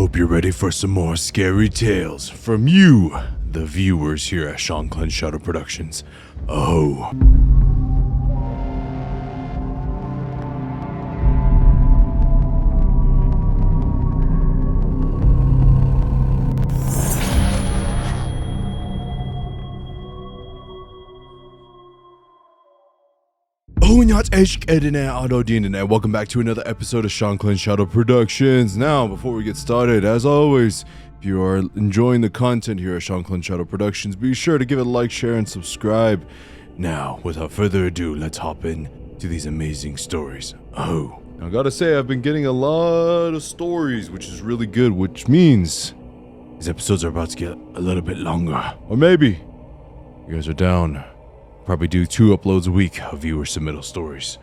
hope you're ready for some more scary tales from you, the viewers here at Shanclen Shadow Productions. Oh. And welcome back to another episode of Shanclen Shadow Productions. Now, before we get started, as always, if you are enjoying the content here at Shanclen Shadow Productions, be sure to give it a like, share, and subscribe. Now, without further ado, let's hop in to these amazing stories. Oh, now I gotta say, I've been getting a lot of stories, which is really good, which means these episodes are about to get a little bit longer. Or maybe you guys are down. Probably do 2 uploads a week of viewer submittal stories.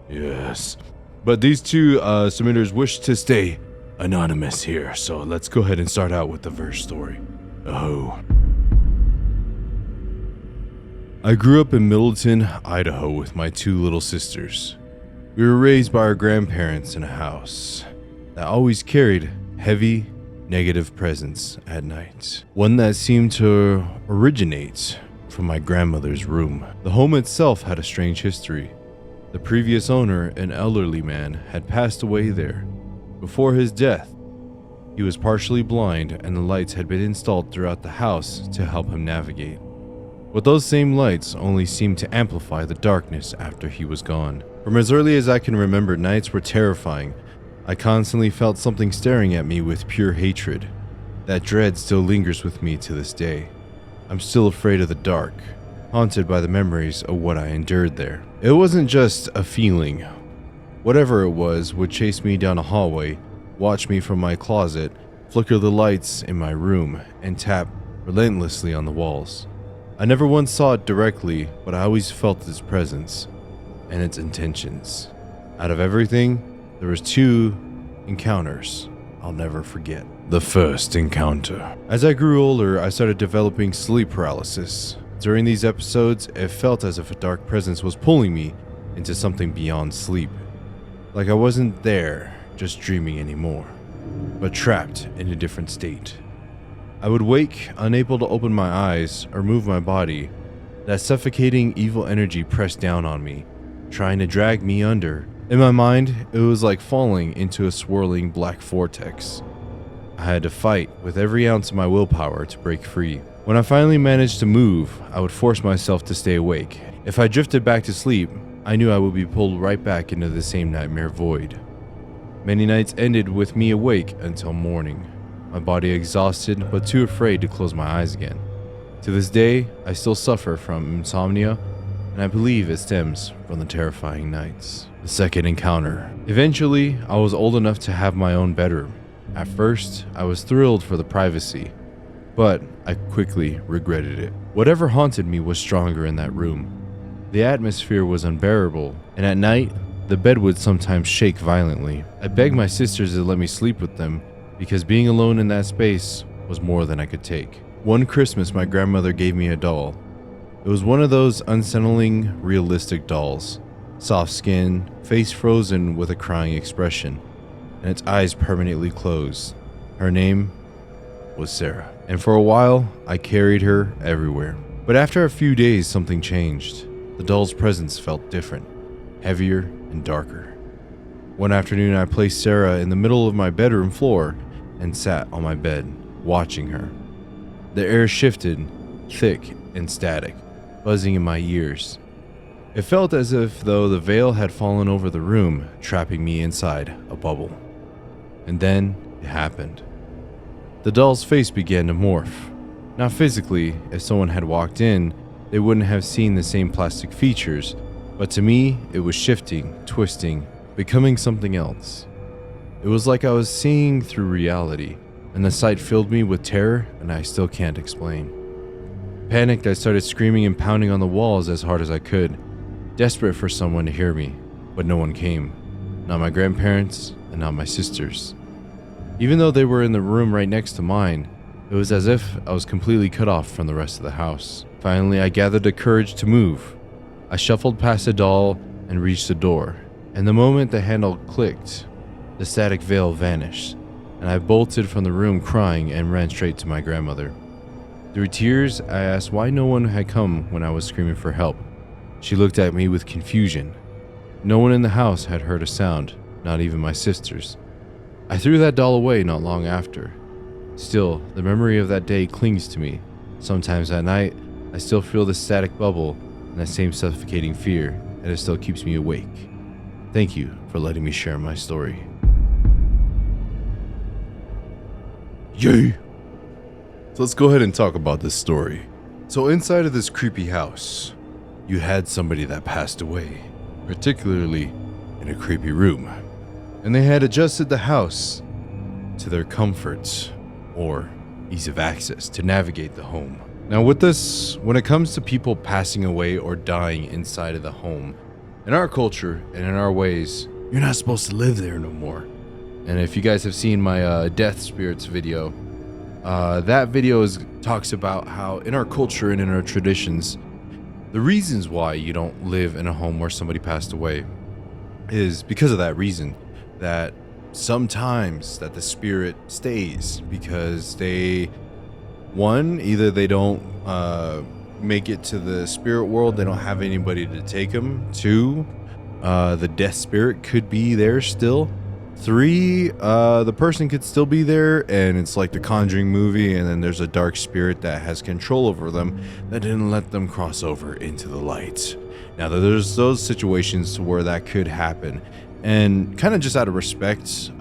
Yes. But these 2 submitters wish to stay anonymous here, so let's go ahead and start out with the first story. Oh. I grew up in Middleton, Idaho with my 2 little sisters. We were raised by our grandparents in a house that always carried heavy, negative presence at night. One that seemed to originate from my grandmother's room. The home itself had a strange history. The previous owner, an elderly man, had passed away there. Before his death, he was partially blind and the lights had been installed throughout the house to help him navigate. But those same lights only seemed to amplify the darkness after he was gone. From as early as I can remember, nights were terrifying. I constantly felt something staring at me with pure hatred. That dread still lingers with me to this day. I'm still afraid of the dark, haunted by the memories of what I endured there. It wasn't just a feeling. Whatever it was would chase me down a hallway, watch me from my closet, flicker the lights in my room, and tap relentlessly on the walls. I never once saw it directly, but I always felt its presence and its intentions. Out of everything, there was 2 encounters I'll never forget. The first encounter. As I grew older, I started developing sleep paralysis. During these episodes, it felt as if a dark presence was pulling me into something beyond sleep. Like I wasn't there, just dreaming anymore, but trapped in a different state. I would wake, unable to open my eyes or move my body. That suffocating evil energy pressed down on me, trying to drag me under. In my mind, it was like falling into a swirling black vortex. I had to fight with every ounce of my willpower to break free. When I finally managed to move, I would force myself to stay awake. If I drifted back to sleep, I knew I would be pulled right back into the same nightmare void. Many nights ended with me awake until morning, my body exhausted but too afraid to close my eyes again. To this day, I still suffer from insomnia, and I believe it stems from the terrifying nights. The second encounter. Eventually, I was old enough to have my own bedroom. At first, I was thrilled for the privacy, but I quickly regretted it. Whatever haunted me was stronger in that room. The atmosphere was unbearable, and at night, the bed would sometimes shake violently. I begged my sisters to let me sleep with them because being alone in that space was more than I could take. One Christmas, my grandmother gave me a doll. It was one of those unsettling, realistic dolls. Soft skin, face frozen with a crying expression, and its eyes permanently closed. Her name was Sarah, and for a while, I carried her everywhere. But after a few days, something changed. The doll's presence felt different, heavier and darker. One afternoon, I placed Sarah in the middle of my bedroom floor and sat on my bed, watching her. The air shifted, thick and static, buzzing in my ears. It felt as if though the veil had fallen over the room, trapping me inside a bubble. And then it happened. The doll's face began to morph. Not physically, if someone had walked in, they wouldn't have seen the same plastic features, but to me, it was shifting, twisting, becoming something else. It was like I was seeing through reality, and the sight filled me with terror, and I still can't explain. Panicked, I started screaming and pounding on the walls as hard as I could, desperate for someone to hear me, but no one came. Not my grandparents, and not my sisters. Even though they were in the room right next to mine, it was as if I was completely cut off from the rest of the house. Finally, I gathered the courage to move. I shuffled past the doll and reached the door, and the moment the handle clicked, the static veil vanished, and I bolted from the room crying and ran straight to my grandmother. Through tears, I asked why no one had come when I was screaming for help. She looked at me with confusion. No one in the house had heard a sound, not even my sisters. I threw that doll away not long after. Still, the memory of that day clings to me. Sometimes at night, I still feel the static bubble and that same suffocating fear, and it still keeps me awake. Thank you for letting me share my story. Yay! So let's go ahead and talk about this story. So inside of this creepy house, you had somebody that passed away, particularly in a creepy room. And they had adjusted the house to their comfort or ease of access to navigate the home. Now with this, when it comes to people passing away or dying inside of the home, in our culture and in our ways, you're not supposed to live there no more. And if you guys have seen my death spirits video, that video talks about how in our culture and in our traditions, the reasons why you don't live in a home where somebody passed away is because of that reason, that sometimes that the spirit stays because either they don't make it to the spirit world, they don't have anybody to take them. 2, the death spirit could be there still. 3, the person could still be there and it's like the Conjuring movie, and then there's a dark spirit that has control over them that didn't let them cross over into the light. Now there's those situations where that could happen, and kind of just out of respect,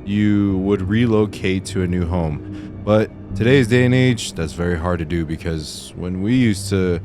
you would relocate to a new home. But today's day and age, that's very hard to do, because when we used to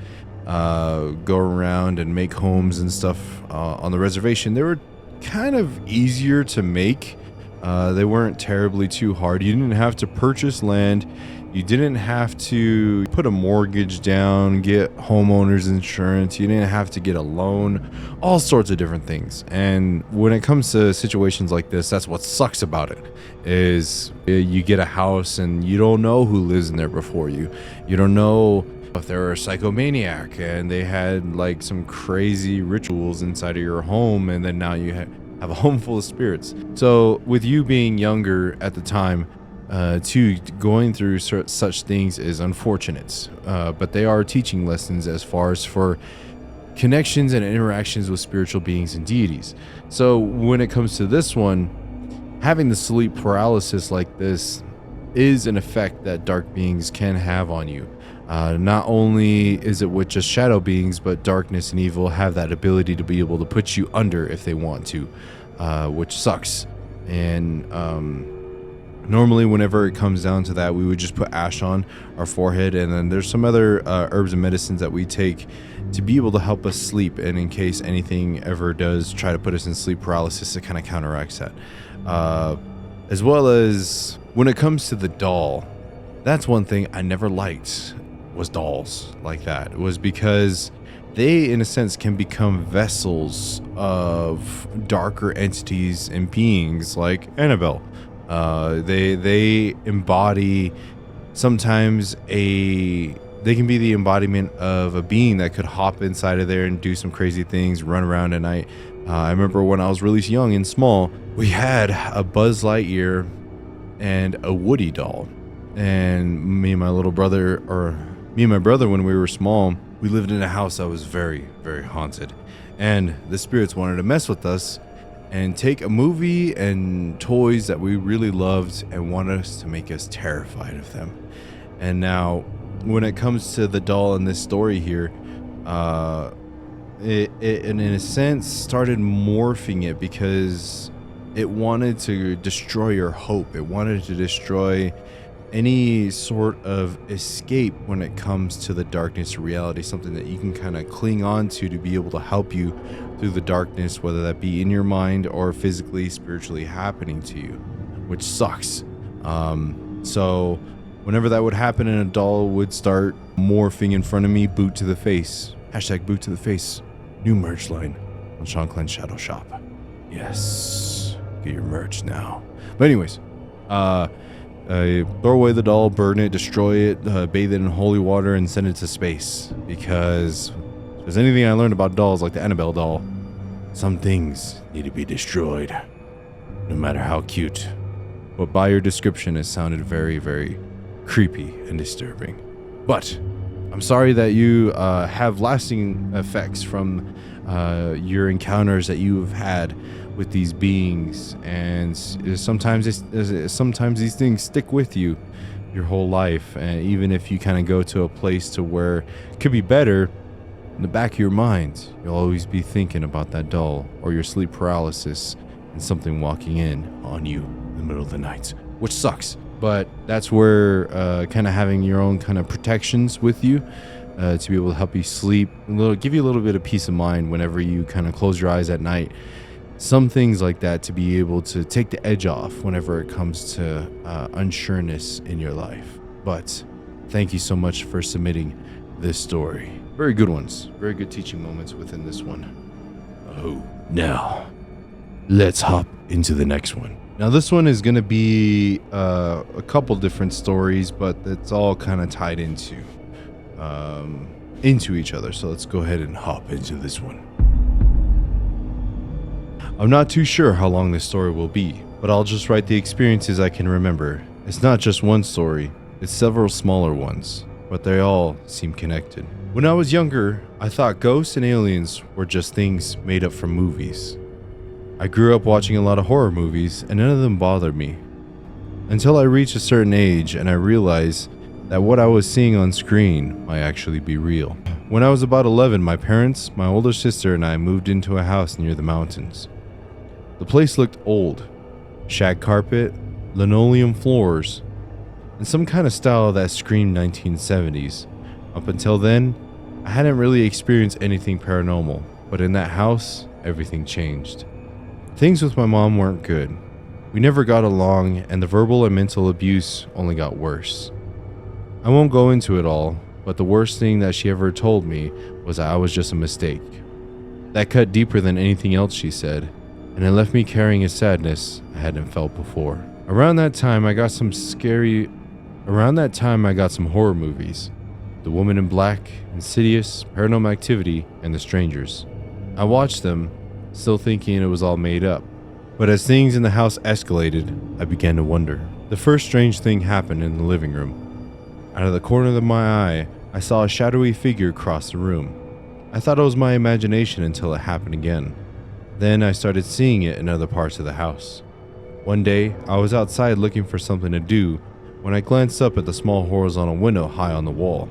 go around and make homes and stuff on the reservation, they were kind of easier to make. They weren't terribly too hard. You didn't have to purchase land. You didn't have to put a mortgage down, get homeowners insurance. You didn't have to get a loan, all sorts of different things. And when it comes to situations like this, that's what sucks about it, is you get a house and you don't know who lives in there before you. You don't know if they're a psychomaniac and they had like some crazy rituals inside of your home, and then now you have a home full of spirits. So with you being younger at the time, going through such things is unfortunate, but they are teaching lessons as far as for connections and interactions with spiritual beings and deities. So when it comes to this one, having the sleep paralysis like this is an effect that dark beings can have on you. Not only is it with just shadow beings, but darkness and evil have that ability to be able to put you under if they want to, which sucks. And normally whenever it comes down to that, we would just put ash on our forehead, and then there's some other herbs and medicines that we take to be able to help us sleep, and in case anything ever does try to put us in sleep paralysis, it kind of counteracts that. As well as when it comes to the doll, that's one thing I never liked, was dolls like that. It was because they, in a sense, can become vessels of darker entities and beings like Annabelle. They embody sometimes they can be the embodiment of a being that could hop inside of there and do some crazy things, run around at night. I remember when I was really young and small, we had a Buzz Lightyear and a Woody doll. And me and my brother, when we were small, we lived in a house that was very, very haunted. And the spirits wanted to mess with us and take a movie and toys that we really loved and wanted us to make us terrified of them. And now, when it comes to the doll in this story here, it in a sense started morphing it because it wanted to destroy your hope. It wanted to destroy any sort of escape when it comes to the darkness of reality, something that you can kind of cling on to be able to help you through the darkness, whether that be in your mind or physically, spiritually happening to you, which sucks. So whenever that would happen and a doll would start morphing in front of me, boot to the face, #boot to the face, new merch line on Shanclen Shadow Shop. Yes, get your merch now. But anyways, throw away the doll, burn it, destroy it, bathe it in holy water, and send it to space. Because if there's anything I learned about dolls, like the Annabelle doll, some things need to be destroyed, no matter how cute but by your description, it sounded very, very creepy and disturbing. But I'm sorry that you have lasting effects from your encounters that you have had with these beings, and sometimes these things stick with you your whole life, and even if you kind of go to a place to where it could be better, in the back of your mind you'll always be thinking about that doll or your sleep paralysis and something walking in on you in the middle of the night, which sucks. But that's where kind of having your own kind of protections with you to be able to help you sleep, give you a little bit of peace of mind whenever you kind of close your eyes at night. Some things like that to be able to take the edge off whenever it comes to unsureness in your life. But thank you so much for submitting this story. Very good ones. Very good teaching moments within this one. Oh, now let's hop into the next one. Now this one is going to be a couple different stories, but it's all kind of tied into each other. So let's go ahead and hop into this one. I'm not too sure how long this story will be, but I'll just write the experiences I can remember. It's not just one story, it's several smaller ones, but they all seem connected. When I was younger, I thought ghosts and aliens were just things made up from movies. I grew up watching a lot of horror movies, and none of them bothered me. Until I reached a certain age and I realized that what I was seeing on screen might actually be real. When I was about 11, my parents, my older sister, and I moved into a house near the mountains. The place looked old. Shag carpet, linoleum floors, and some kind of style that screamed 1970s. Up until then, I hadn't really experienced anything paranormal, but in that house, everything changed. Things with my mom weren't good. We never got along, and the verbal and mental abuse only got worse. I won't go into it all, but the worst thing that she ever told me was that I was just a mistake. That cut deeper than anything else she said, and it left me carrying a sadness I hadn't felt before. Around that time I got some horror movies. The Woman in Black, Insidious, Paranormal Activity, and The Strangers. I watched them, still thinking it was all made up. But as things in the house escalated, I began to wonder. The first strange thing happened in the living room. Out of the corner of my eye, I saw a shadowy figure cross the room. I thought it was my imagination until it happened again. Then I started seeing it in other parts of the house. One day, I was outside looking for something to do when I glanced up at the small horizontal window high on the wall,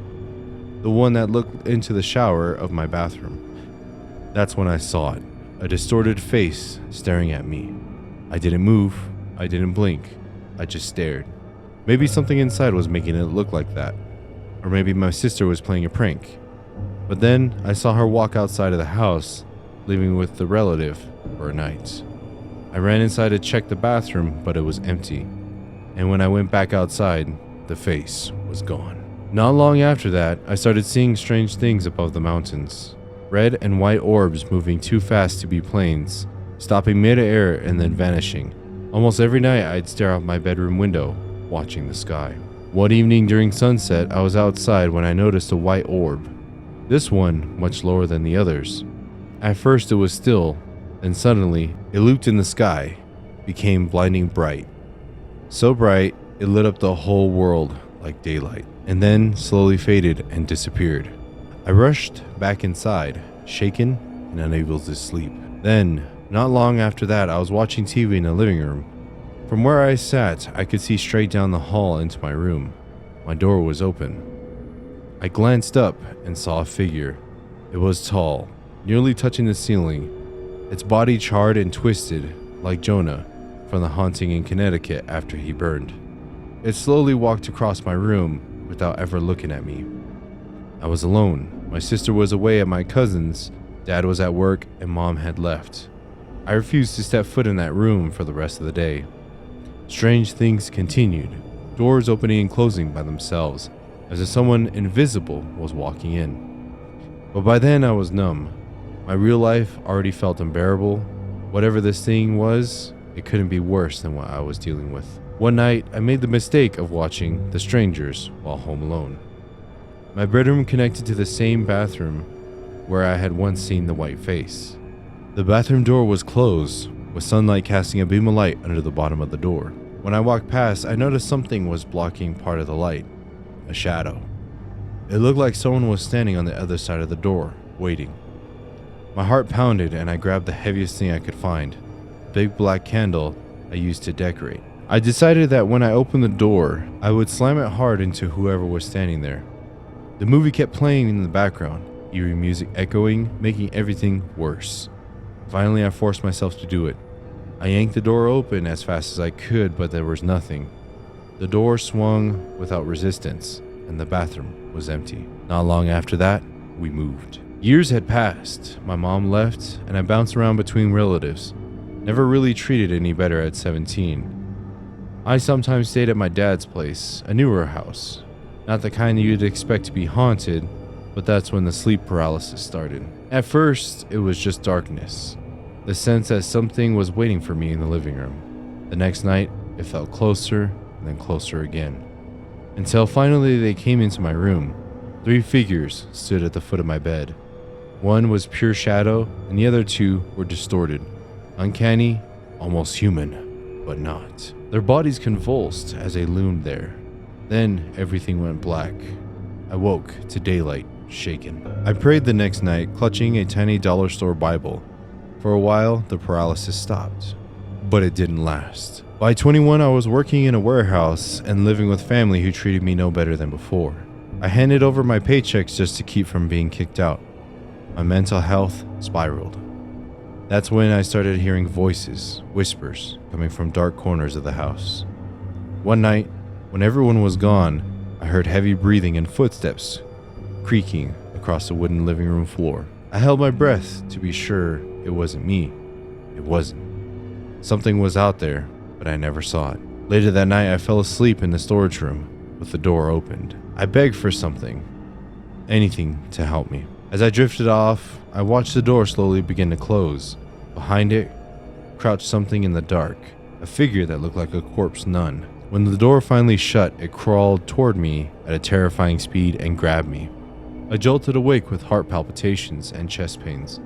the one that looked into the shower of my bathroom. That's when I saw it, a distorted face staring at me. I didn't move, I didn't blink, I just stared. Maybe something inside was making it look like that, or maybe my sister was playing a prank. But then I saw her walk outside of the house, leaving with the relative for a night. I ran inside to check the bathroom, but it was empty. And when I went back outside, the face was gone. Not long after that, I started seeing strange things above the mountains. Red and white orbs moving too fast to be planes, stopping mid-air and then vanishing. Almost every night I'd stare out my bedroom window, watching the sky. One evening during sunset, I was outside when I noticed a white orb. This one much lower than the others. At first it was still, then suddenly it looped in the sky, became blinding bright. So bright, it lit up the whole world like daylight, and then slowly faded and disappeared. I rushed back inside, shaken and unable to sleep. Then, not long after that, I was watching TV in the living room. From where I sat, I could see straight down the hall into my room. My door was open. I glanced up and saw a figure. It was tall, nearly touching the ceiling, its body charred and twisted like Jonah from the haunting in Connecticut after he burned. It slowly walked across my room without ever looking at me. I was alone. My sister was away at my cousin's, Dad was at work, and Mom had left. I refused to step foot in that room for the rest of the day. Strange things continued, doors opening and closing by themselves, as if someone invisible was walking in. But by then I was numb. My real life already felt unbearable. Whatever this thing was, it couldn't be worse than what I was dealing with. One night, I made the mistake of watching The Strangers while home alone. My bedroom connected to the same bathroom where I had once seen the white face. The bathroom door was closed, with sunlight casting a beam of light under the bottom of the door. When I walked past, I noticed something was blocking part of the light. A shadow. It looked like someone was standing on the other side of the door, waiting. My heart pounded and I grabbed the heaviest thing I could find, a big black candle I used to decorate. I decided that when I opened the door, I would slam it hard into whoever was standing there. The movie kept playing in the background, eerie music echoing, making everything worse. Finally, I forced myself to do it. I yanked the door open as fast as I could, but there was nothing. The door swung without resistance, and the bathroom was empty. Not long after that, we moved. Years had passed. My mom left, and I bounced around between relatives. Never really treated any better at 17. I sometimes stayed at my dad's place, a newer house. Not the kind you'd expect to be haunted, but that's when the sleep paralysis started. At first, it was just darkness. The sense that something was waiting for me in the living room. The next night, it felt closer and then closer again. Until finally they came into my room. 3 figures stood at the foot of my bed. One was pure shadow, and the other 2 were distorted. Uncanny, almost human, but not. Their bodies convulsed as they loomed there. Then everything went black. I woke to daylight, shaken. I prayed the next night, clutching a tiny dollar store Bible. For a while, the paralysis stopped, but it didn't last. By 21, I was working in a warehouse and living with family who treated me no better than before. I handed over my paychecks just to keep from being kicked out. My mental health spiraled. That's when I started hearing voices, whispers, coming from dark corners of the house. One night, when everyone was gone, I heard heavy breathing and footsteps creaking across the wooden living room floor. I held my breath to be sure it wasn't me. It wasn't. Something was out there, but I never saw it. Later that night, I fell asleep in the storage room with the door opened. I begged for something, anything to help me. As I drifted off, I watched the door slowly begin to close. Behind it, crouched something in the dark, a figure that looked like a corpse nun. When the door finally shut, it crawled toward me at a terrifying speed and grabbed me. I jolted awake with heart palpitations and chest pains.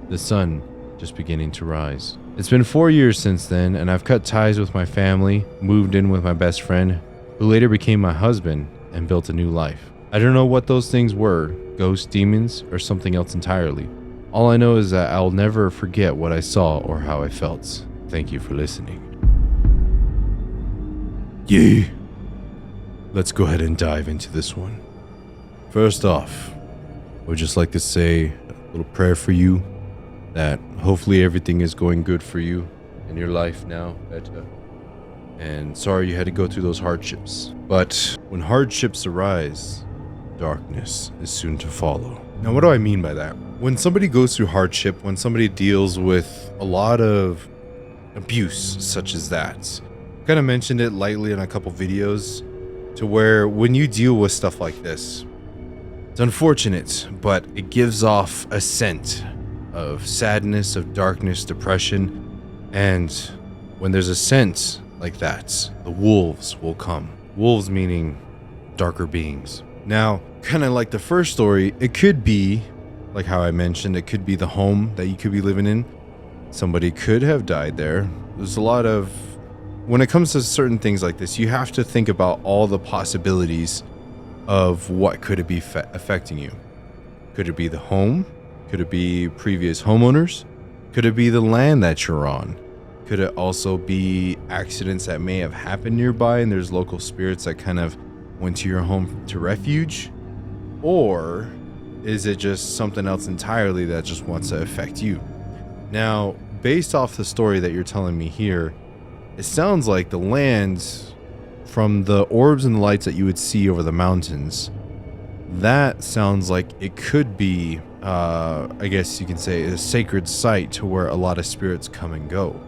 The sun just beginning to rise. It's been 4 years since then, and I've cut ties with my family, moved in with my best friend, who later became my husband, and built a new life. I don't know what those things were, ghosts, demons, or something else entirely. All I know is that I'll never forget what I saw or how I felt. Thank you for listening. Yeah. Let's go ahead and dive into this one. First off, I would just like to say a little prayer for you, that hopefully everything is going good for you in your life now, Beta. And sorry you had to go through those hardships. But when hardships arise, darkness is soon to follow. Now, what do I mean by that? When somebody goes through hardship, when somebody deals with a lot of abuse such as that, I kind of mentioned it lightly in a couple videos, to where when you deal with stuff like this, it's unfortunate, but it gives off a scent of sadness, of darkness, depression, and when there's a scent like that, the wolves will come. Wolves meaning darker beings. Now, kind of like the first story, it could be, like how I mentioned, it could be the home that you could be living in. Somebody could have died there. There's a lot of, when it comes to certain things like this, you have to think about all the possibilities of what could it be affecting you. Could it be the home? Could it be previous homeowners? Could it be the land that you're on? Could it also be accidents that may have happened nearby and there's local spirits that kind of went to your home to refuge? Or is it just something else entirely that just wants to affect you? Now, based off the story that you're telling me here, it sounds like the land, from the orbs and the lights that you would see over the mountains, that sounds like it could be, I guess you can say, a sacred site to where a lot of spirits come and go.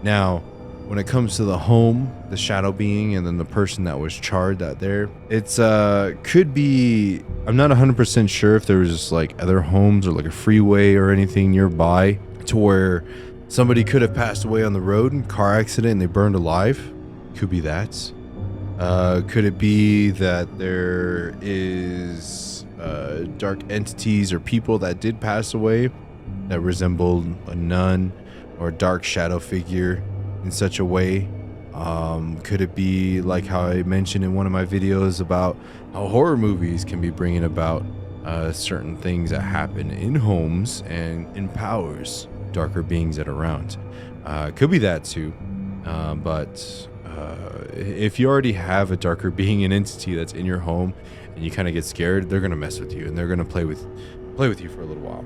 Now, when it comes to the home, the shadow being, and then the person that was charred out there, it's could be, I'm not 100% sure if there was just like other homes or like a freeway or anything nearby to where somebody could have passed away on the road in a car accident and they burned alive. Could be that. Could it be that there is dark entities or people that did pass away that resembled a nun or a dark shadow figure in such a way Could it be like how I mentioned in one of my videos about how horror movies can be bringing about certain things that happen in homes and empowers darker beings that are around? Could be that too. But if you already have a darker being, an entity that's in your home, and you kind of get scared, they're gonna mess with you and they're gonna play with you for a little while,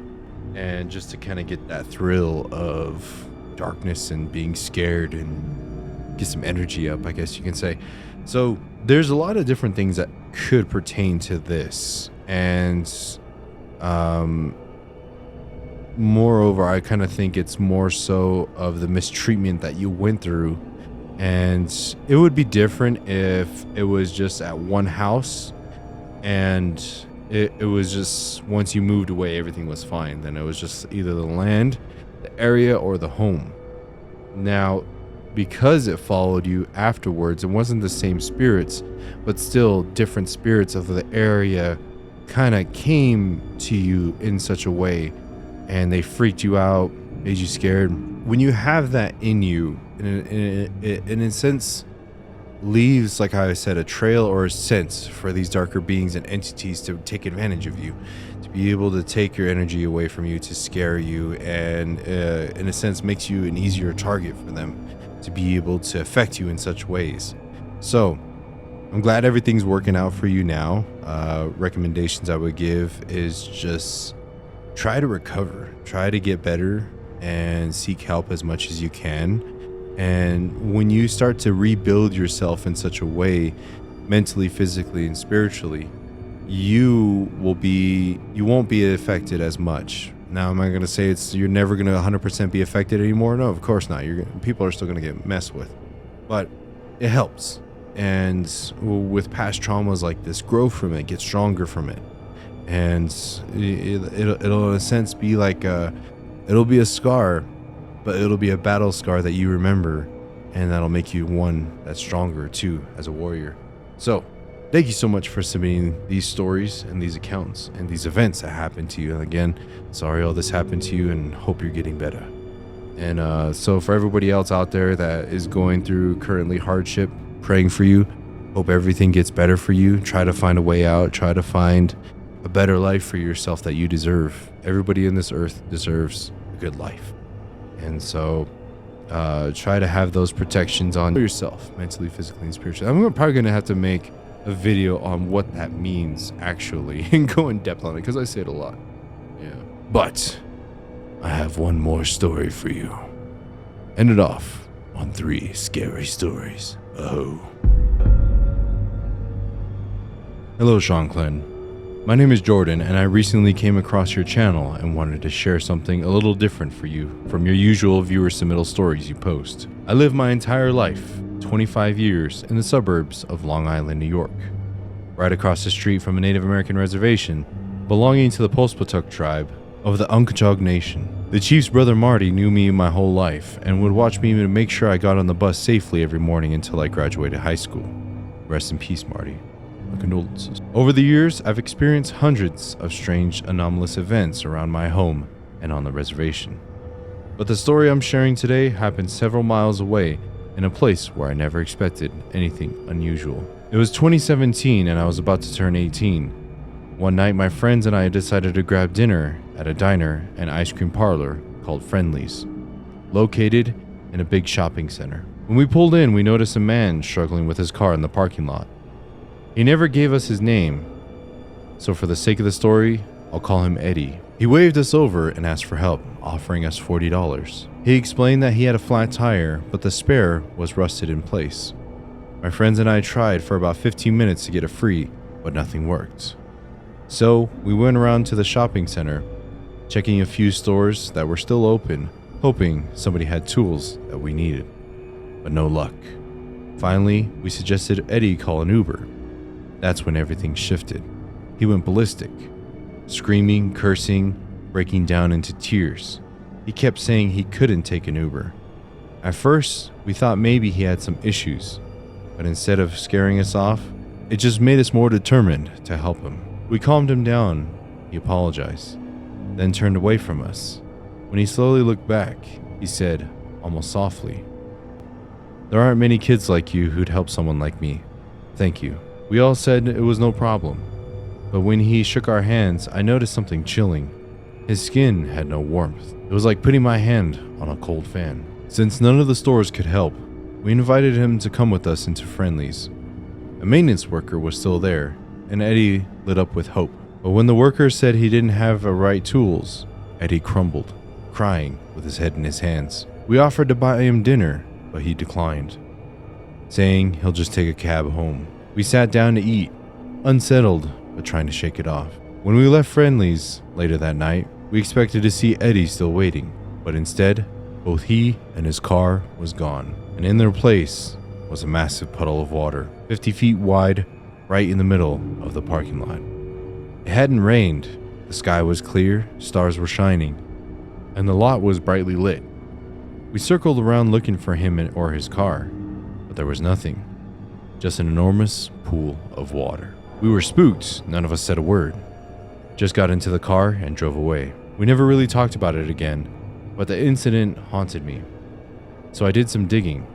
and just to kind of get that thrill of darkness and being scared and get some energy up, I guess you can say. So there's a lot of different things that could pertain to this, and moreover, I kind of think it's more so of the mistreatment that you went through. And it would be different if it was just at one house and it was just once you moved away, everything was fine. Then it was just either the land, the area, or the home. Now, because it followed you afterwards, it wasn't the same spirits, but still different spirits of the area kind of came to you in such a way, and they freaked you out, made you scared. When you have that in you, in a sense, leaves, like I said, a trail or a sense for these darker beings and entities to take advantage of you, to be able to take your energy away from you, to scare you, and in a sense makes you an easier target for them to be able to affect you in such ways. So I'm glad everything's working out for you now. Recommendations I would give is just try to recover, try to get better, and seek help as much as you can. And when you start to rebuild yourself in such a way, mentally, physically, and spiritually, you won't be affected as much. Now, am I going to say you're never going to 100% be affected anymore? No, of course not. People are still going to get messed with, but it helps. And with past traumas like this, grow from it, get stronger from it. And it'll in a sense be like it'll be a scar, but it'll be a battle scar that you remember, and that'll make you one that's stronger too as a warrior. So thank you so much for submitting these stories and these accounts and these events that happened to you. And again, sorry all this happened to you, and hope you're getting better. And so for everybody else out there that is going through currently hardship, praying for you. Hope everything gets better for you. Try to find a way out. Try to find a better life for yourself that you deserve. Everybody in this earth deserves a good life. And so try to have those protections on yourself, mentally, physically, and spiritually. I'm probably going to have to make a video on what that means, actually, and go in depth on it, because I say it a lot. Yeah. But I have one more story for you. End it off on 3 scary stories. Oh. Hello, Shanclen. My name is Jordan, and I recently came across your channel and wanted to share something a little different for you from your usual viewer submittal stories you post. I lived my entire life, 25 years, in the suburbs of Long Island, New York, right across the street from a Native American reservation belonging to the Postpatuck tribe of the Unkachog Nation. The chief's brother Marty knew me my whole life and would watch me to make sure I got on the bus safely every morning until I graduated high school. Rest in peace, Marty. My condolences. Over the years, I've experienced hundreds of strange, anomalous events around my home and on the reservation. But the story I'm sharing today happened several miles away in a place where I never expected anything unusual. It was 2017 and I was about to turn 18. One night, my friends and I decided to grab dinner at a diner and ice cream parlor called Friendly's, located in a big shopping center. When we pulled in, we noticed a man struggling with his car in the parking lot. He never gave us his name, so for the sake of the story, I'll call him Eddie. He waved us over and asked for help, offering us $40. He explained that he had a flat tire, but the spare was rusted in place. My friends and I tried for about 15 minutes to get it free, but nothing worked. So we went around to the shopping center, checking a few stores that were still open, hoping somebody had tools that we needed, but no luck. Finally, we suggested Eddie call an Uber. That's when everything shifted. He went ballistic, screaming, cursing, breaking down into tears. He kept saying he couldn't take an Uber. At first, we thought maybe he had some issues, but instead of scaring us off, it just made us more determined to help him. We calmed him down. He apologized, then turned away from us. When he slowly looked back, he said, almost softly, There aren't many kids like you who'd help someone like me. Thank you." We all said it was no problem. But when he shook our hands, I noticed something chilling. His skin had no warmth. It was like putting my hand on a cold fan. Since none of the stores could help, we invited him to come with us into Friendly's. A maintenance worker was still there, and Eddie lit up with hope. But when the worker said he didn't have the right tools, Eddie crumbled, crying with his head in his hands. We offered to buy him dinner, but he declined, saying he'll just take a cab home. We sat down to eat, unsettled, but trying to shake it off. When we left Friendly's later that night, we expected to see Eddie still waiting, but instead, both he and his car was gone, and in their place was a massive puddle of water, 50 feet wide, right in the middle of the parking lot. It hadn't rained, the sky was clear, stars were shining, and the lot was brightly lit. We circled around looking for him or his car, but there was nothing, just an enormous pool of water. We were spooked, none of us said a word. Just got into the car and drove away. We never really talked about it again, but the incident haunted me. So I did some digging,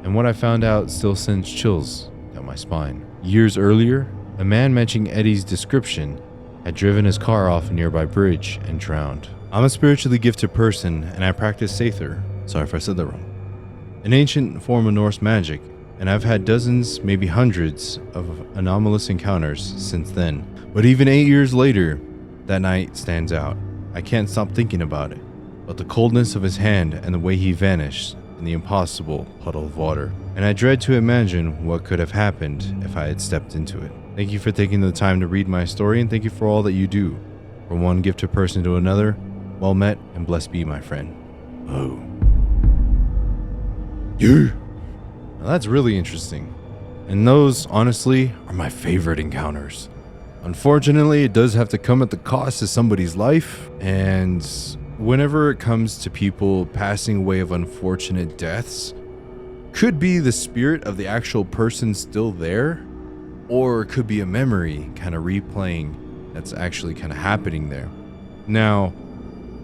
and what I found out still sends chills down my spine. Years earlier, a man matching Eddie's description had driven his car off a nearby bridge and drowned. I'm a spiritually gifted person, and I practice Sather. Sorry if I said that wrong. An ancient form of Norse magic, and I've had dozens, maybe hundreds of anomalous encounters since then. But even 8 years later, that night stands out. I can't stop thinking about it, but the coldness of his hand and the way he vanished in the impossible puddle of water. And I dread to imagine what could have happened if I had stepped into it. Thank you for taking the time to read my story, and thank you for all that you do. From one gifted person to another, well met and blessed be, my friend. Oh. Yeah. Now that's really interesting. And those, honestly, are my favorite encounters. Unfortunately, it does have to come at the cost of somebody's life. And whenever it comes to people passing away of unfortunate deaths, could be the spirit of the actual person still there, or it could be a memory kind of replaying that's actually kind of happening there. Now,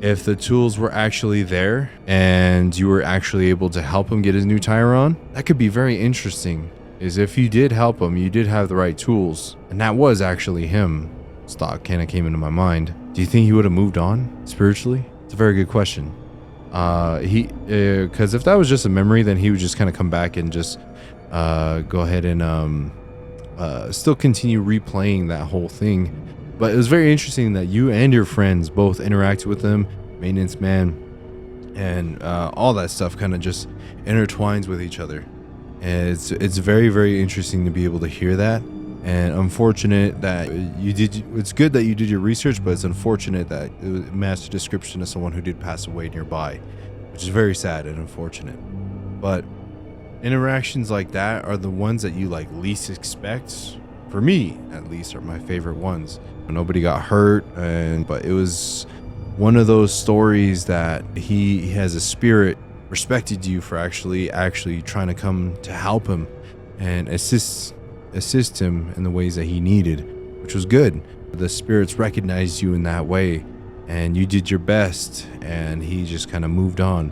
if the tools were actually there and you were actually able to help him get his new tire on, that could be very interesting. Is if you did help him, you did have the right tools, and that was actually him. This thought kind of came into my mind. Do you think he would have moved on spiritually? It's a very good question. Because if that was just a memory, then he would just kind of come back and just go ahead and still continue replaying that whole thing. But it was very interesting that you and your friends both interacted with him, maintenance man, and all that stuff kind of just intertwines with each other. And it's very, very interesting to be able to hear that. And unfortunate that you did. It's good that you did your research, but it's unfortunate that it matched a description of someone who did pass away nearby, which is very sad and unfortunate. But interactions like that are the ones that you like least expect. For me, at least, are my favorite ones. Nobody got hurt, but it was one of those stories that he has a spirit respected you for actually trying to come to help him and assist him in the ways that he needed, which was good. The spirits recognized you in that way, and you did your best, and he just kind of moved on.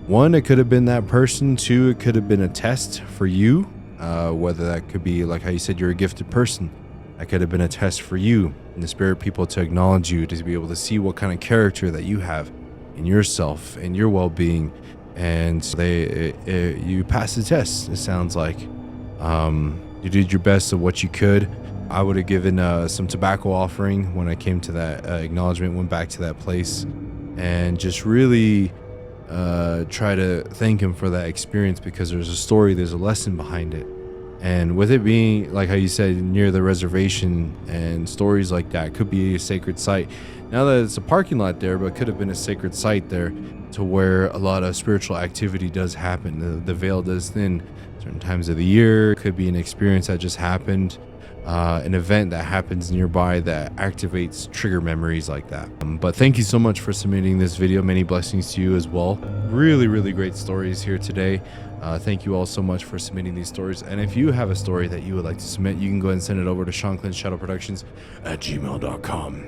One, it could have been that person. Two, it could have been a test for you, whether that could be like how you said you're a gifted person. That could have been a test for you and the spirit people to acknowledge you, to be able to see what kind of character that you have in yourself and your well-being. And you passed the test, it sounds like. You did your best of what you could. I would have given some tobacco offering when I came to that acknowledgement, went back to that place, and just really try to thank him for that experience, because there's a story, there's a lesson behind it. And with it being, like how you said, near the reservation, and stories like that, could be a sacred site. Now that it's a parking lot there, but it could have been a sacred site there, to where a lot of spiritual activity does happen. The veil does thin certain times of the year. It could be an experience that just happened, an event that happens nearby that activates trigger memories like that. But thank you so much for submitting this video. Many blessings to you as well. Really, really great stories here today. Thank you all so much for submitting these stories. And if you have a story that you would like to submit, you can go ahead and send it over to shanclenshadowproductions@gmail.com.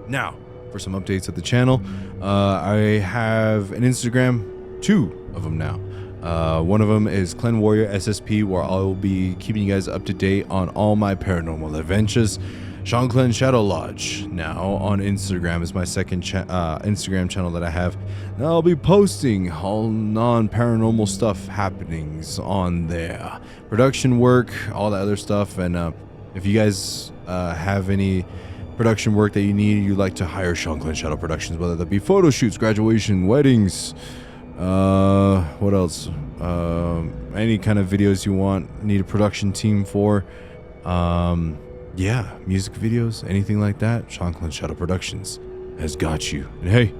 Now, for some updates of the channel, I have an Instagram, 2 of them now. One of them is Clan Warrior SSP, where I'll be keeping you guys up to date on all my paranormal adventures. Shanclen Shadow Lodge now on Instagram is my second Instagram channel that I have. And I'll be posting all non-paranormal stuff happenings on there, production work, all that other stuff. And if you guys have any production work that you'd like to hire Shanclen Shadow Productions, whether that be photo shoots, graduation, weddings, what else, any kind of videos you need a production team for, yeah, music videos, anything like that, Shanclen Shadow Productions has got you. And hey,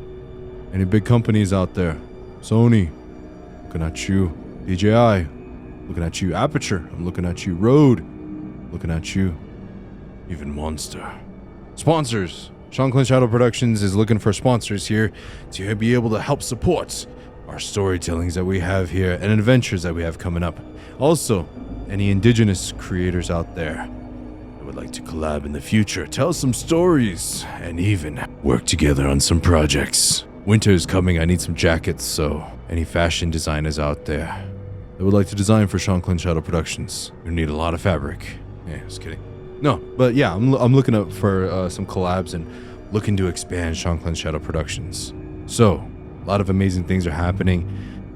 any big companies out there, Sony, looking at you, DJI, looking at you, Aperture, I'm looking at you, Rode, looking at you, even Monster. Sponsors, Shanclen Shadow Productions is looking for sponsors here to be able to help support our storytellings that we have here and adventures that we have coming up. Also, any indigenous creators out there that would like to collab in the future, tell some stories, and even work together on some projects. Winter is coming, I need some jackets, so any fashion designers out there that would like to design for Shanclen Shadow Productions, you need a lot of fabric. Yeah, just kidding. No, but yeah, I'm looking up for some collabs and looking to expand Shanclen Shadow Productions. So, a lot of amazing things are happening.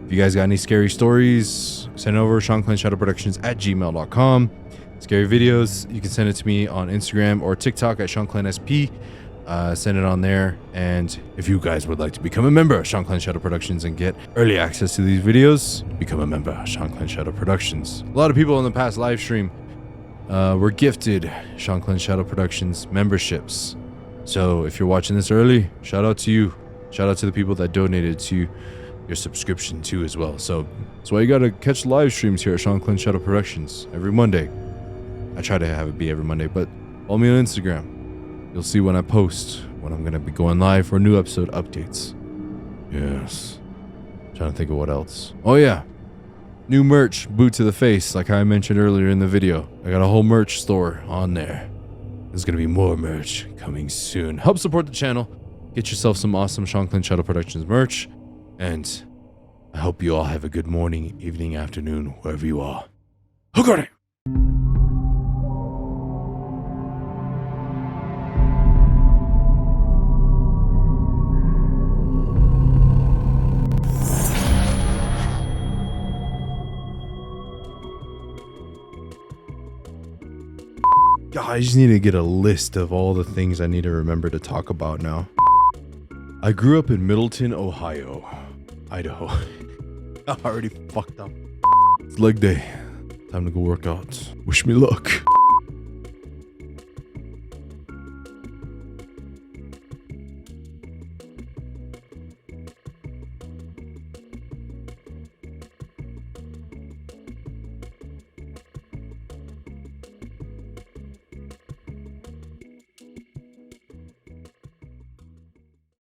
If you guys got any scary stories, send it over shanclenshadowproductions@gmail.com. Scary videos, you can send it to me on Instagram or TikTok at ShanclenSP. Send it on there. And if you guys would like to become a member of Shanclen Shadow Productions and get early access to these videos, become a member of Shanclen Shadow Productions. A lot of people in the past live stream were gifted Shanclen Shadow Productions memberships. So if you're watching this early, shout out to you. Shout out to the people that donated to your subscription too as well. So that's why you gotta catch live streams here at Shanclen Shadow Productions every Monday. I try to have it be every Monday, but follow me on Instagram. You'll see when I post, when I'm gonna be going live for new episode updates. Yes. Trying to think of what else. Oh yeah. New merch, boot to the face, like I mentioned earlier in the video. I got a whole merch store on there. There's gonna be more merch coming soon. Help support the channel. Get yourself some awesome Shanclen Shadow Productions merch. And I hope you all have a good morning, evening, afternoon, wherever you are. Hook on it! I just need to get a list of all the things I need to remember to talk about now. I grew up in Middleton, Idaho. I already fucked up. It's leg day. Time to go work out. Wish me luck.